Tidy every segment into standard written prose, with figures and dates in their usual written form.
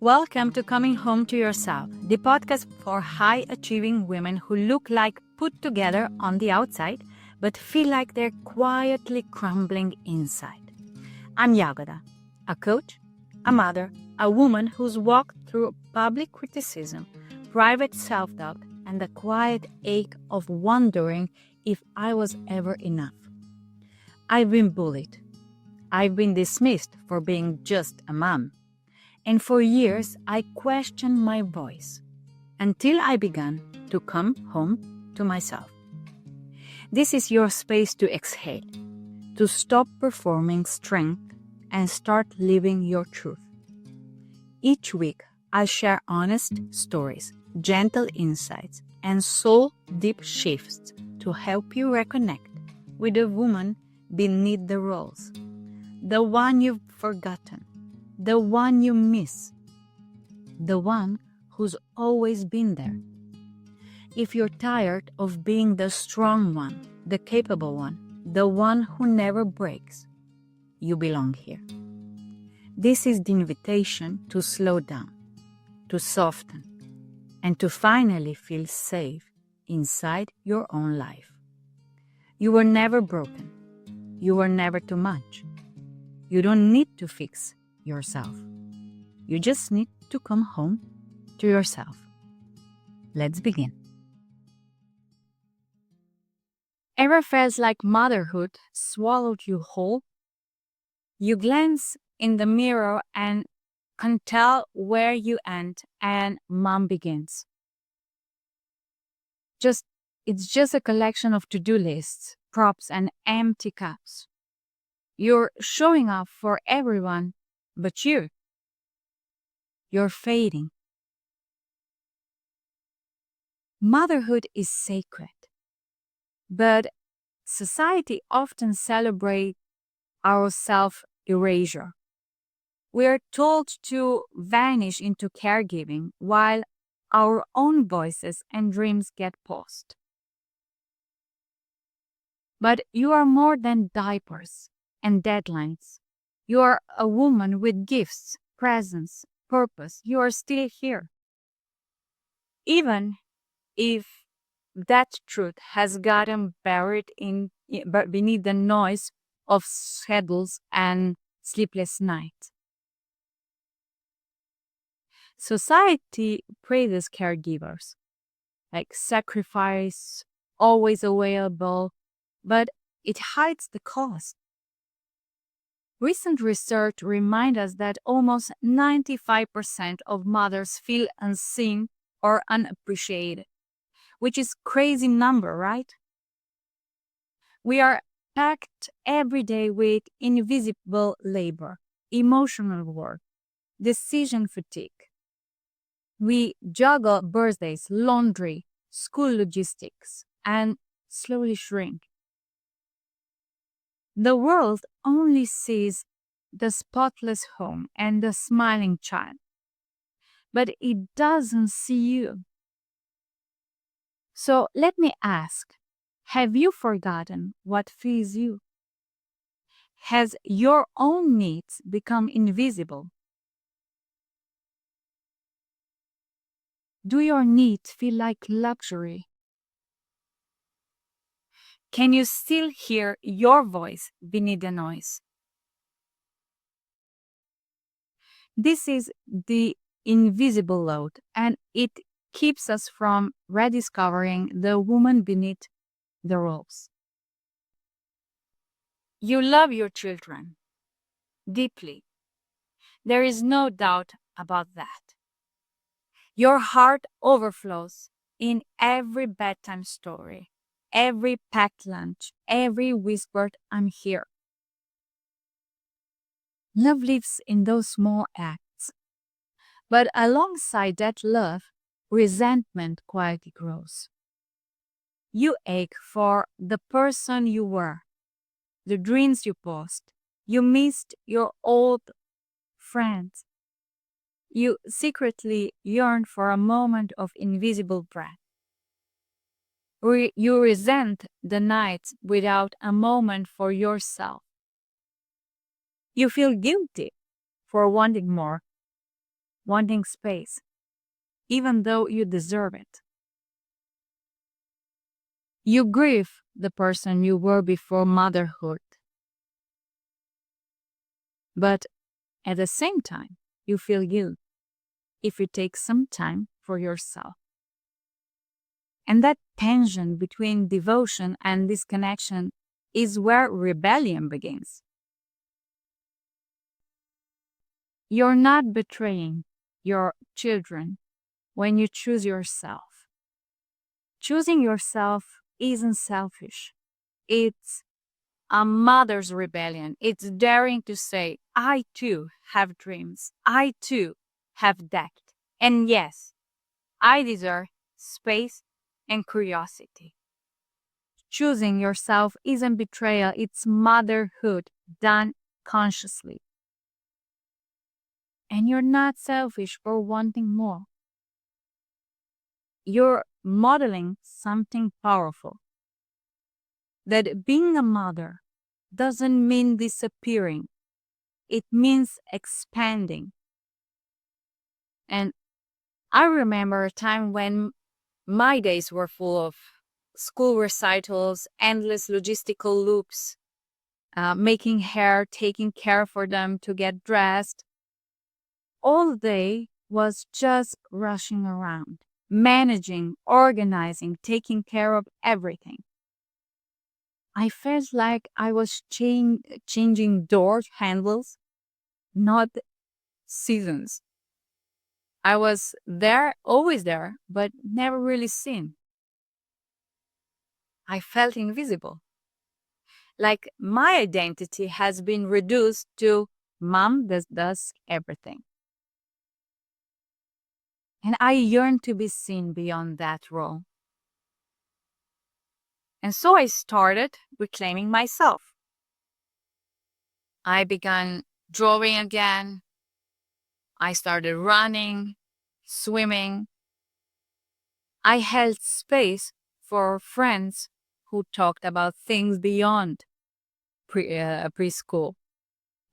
Welcome to Coming Home to Yourself, the podcast for high-achieving women who look like put together on the outside, but feel like they're quietly crumbling inside. I'm Jagoda, a coach, a mother, a woman who's walked through public criticism, private self-doubt, and the quiet ache of wondering if I was ever enough. I've been bullied. I've been dismissed for being just a mom. And for years, I questioned my voice until I began to come home to myself. This is your space to exhale, to stop performing strength and start living your truth. Each week, I'll share honest stories, gentle insights, and soul-deep shifts to help you reconnect with the woman beneath the roles, the one you've forgotten, the one you miss, the one who's always been there. If you're tired of being the strong one, the capable one, the one who never breaks, you belong here. This is the invitation to slow down, to soften, and to finally feel safe inside your own life. You were never broken. You were never too much. You don't need to fix yourself. You just need to come home to yourself. Let's begin. Ever felt like motherhood swallowed you whole? You glance in the mirror and can tell where you end and mom begins. It's just a collection of to-do lists, props, and empty cups. You're showing up for everyone but you. You're fading. Motherhood is sacred, but society often celebrates our self-erasure. We are told to vanish into caregiving while our own voices and dreams get paused. But you are more than diapers and deadlines. You are a woman with gifts, presence, purpose. You are still here. Even if that truth has gotten buried beneath the noise of schedules and sleepless nights. Society praises caregivers, like sacrifice, always available, but it hides the cost. Recent research reminds us that almost 95% of mothers feel unseen or unappreciated, which is a crazy number, right? We are packed every day with invisible labor, emotional work, decision fatigue. We juggle birthdays, laundry, school logistics, and slowly shrink. The world only sees the spotless home and the smiling child, but it doesn't see you. So let me ask, have you forgotten what feeds you? Has your own needs become invisible? Do your needs feel like luxury? Can you still hear your voice beneath the noise? This is the invisible load, and it keeps us from rediscovering the woman beneath the roles. You love your children deeply. There is no doubt about that. Your heart overflows in every bedtime story, every packed lunch, every whispered "I'm here." Love lives in those small acts. But alongside that love, resentment quietly grows. You ache for the person you were, the dreams you post. You missed your old friends. You secretly yearn for a moment of invisible breath. You resent the nights without a moment for yourself. You feel guilty for wanting more, wanting space, even though you deserve it. You grieve the person you were before motherhood, but at the same time, you feel guilt if you take some time for yourself. And that tension between devotion and disconnection is where rebellion begins. You're not betraying your children when you choose yourself. Choosing yourself isn't selfish. It's a mother's rebellion. It's daring to say, I too have dreams. I too have depth. And yes, I deserve space and curiosity. Choosing yourself isn't betrayal, it's motherhood done consciously. And you're not selfish for wanting more. You're modeling something powerful. That being a mother doesn't mean disappearing, it means expanding. And I remember a time when my days were full of school recitals, endless logistical loops, making hair, taking care for them to get dressed. All day was just rushing around, managing, organizing, taking care of everything. I felt like I was changing door handles, not seasons. I was there, always there, but never really seen. I felt invisible. Like my identity has been reduced to mom that does everything. And I yearn to be seen beyond that role. And so I started reclaiming myself. I began drawing again. I started running, swimming. I held space for friends who talked about things beyond preschool.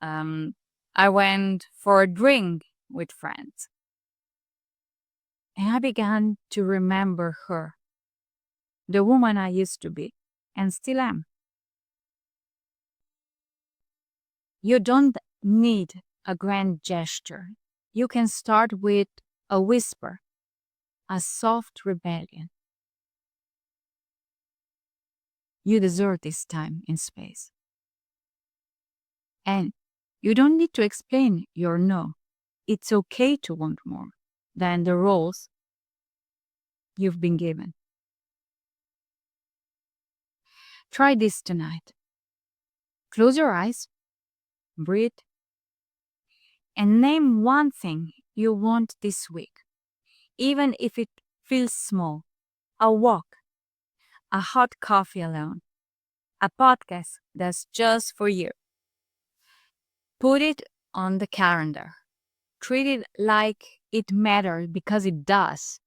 I went for a drink with friends. And I began to remember her, the woman I used to be, and still am. You don't need a grand gesture. You can start with a whisper, a soft rebellion. You deserve this time in space. And you don't need to explain your no. It's okay to want more than the roles you've been given. Try this tonight. Close your eyes, breathe, and name one thing you want this week, even if it feels small. A walk, a hot coffee alone, a podcast that's just for you. Put it on the calendar. Treat it like it matters because it does.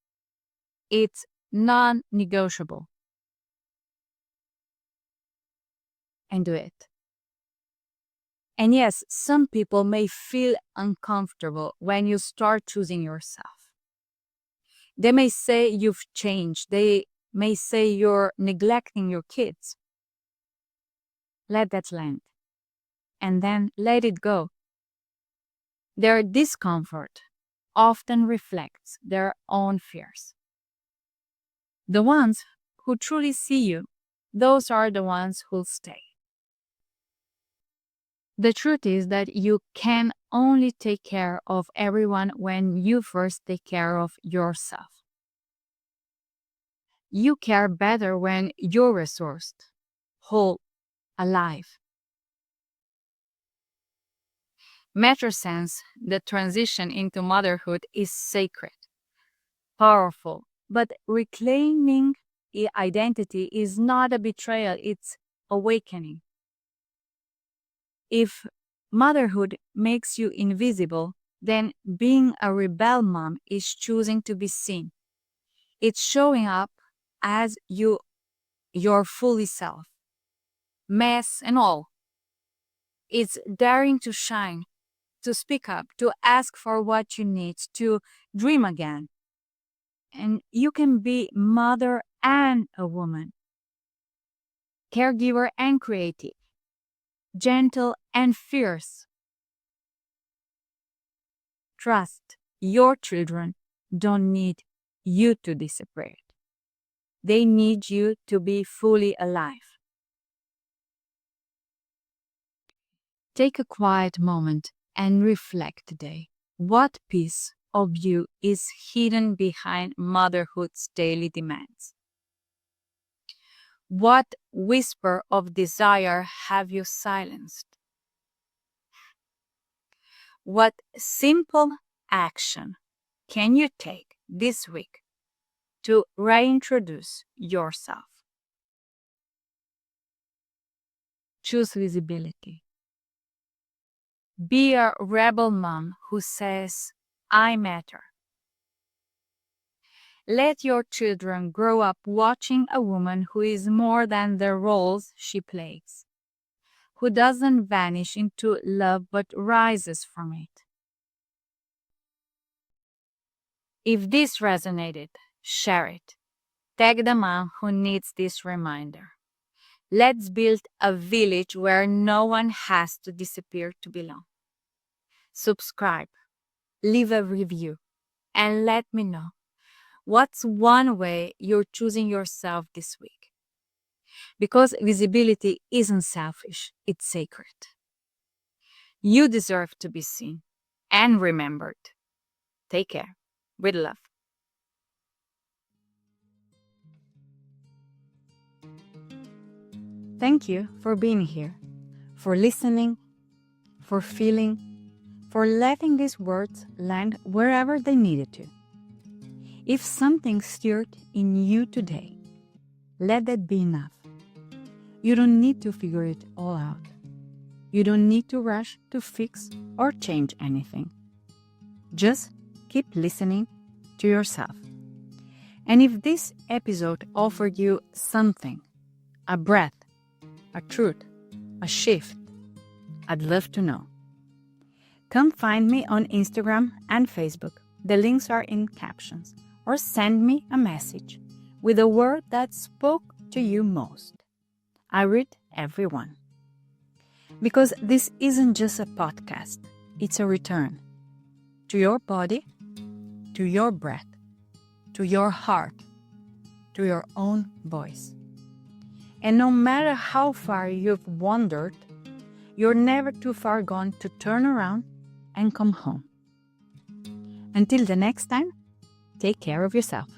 It's non-negotiable. And do it. And yes, some people may feel uncomfortable when you start choosing yourself. They may say you've changed. They may say you're neglecting your kids. Let that land. And then let it go. Their discomfort often reflects their own fears. The ones who truly see you, those are the ones who'll stay. The truth is that you can only take care of everyone when you first take care of yourself. You care better when you're resourced, whole, alive. Metro sense, the transition into motherhood is sacred, powerful, but reclaiming identity is not a betrayal, it's awakening. If motherhood makes you invisible, then being a rebel mom is choosing to be seen. It's showing up as your fully self, mess and all. It's daring to shine to speak up, to ask for what you need, to dream again. And you can be mother and a woman, caregiver and creative, gentle and fierce. Trust your children don't need you to disappear. They need you to be fully alive. Take a quiet moment and reflect today. What piece of you is hidden behind motherhood's daily demands? What whisper of desire have you silenced? What simple action can you take this week to reintroduce yourself? Choose visibility. Be a rebel mom who says, I matter. Let your children grow up watching a woman who is more than the roles she plays, who doesn't vanish into love but rises from it. If this resonated, share it. Tag the mom who needs this reminder. Let's build a village where no one has to disappear to belong. Subscribe, leave a review, and let me know what's one way you're choosing yourself this week. Because visibility isn't selfish, it's sacred. You deserve to be seen and remembered. Take care. With love. Thank you for being here, for listening, for feeling, for letting these words land wherever they needed to. If something stirred in you today, let that be enough. You don't need to figure it all out. You don't need to rush to fix or change anything. Just keep listening to yourself. And if this episode offered you something, a breath, a truth, a shift, I'd love to know. Come find me on Instagram and Facebook. The links are in captions. Or send me a message with a word that spoke to you most. I read every one. Because this isn't just a podcast, it's a return to your body, to your breath, to your heart, to your own voice. And no matter how far you've wandered, you're never too far gone to turn around and come home. Until the next time, take care of yourself.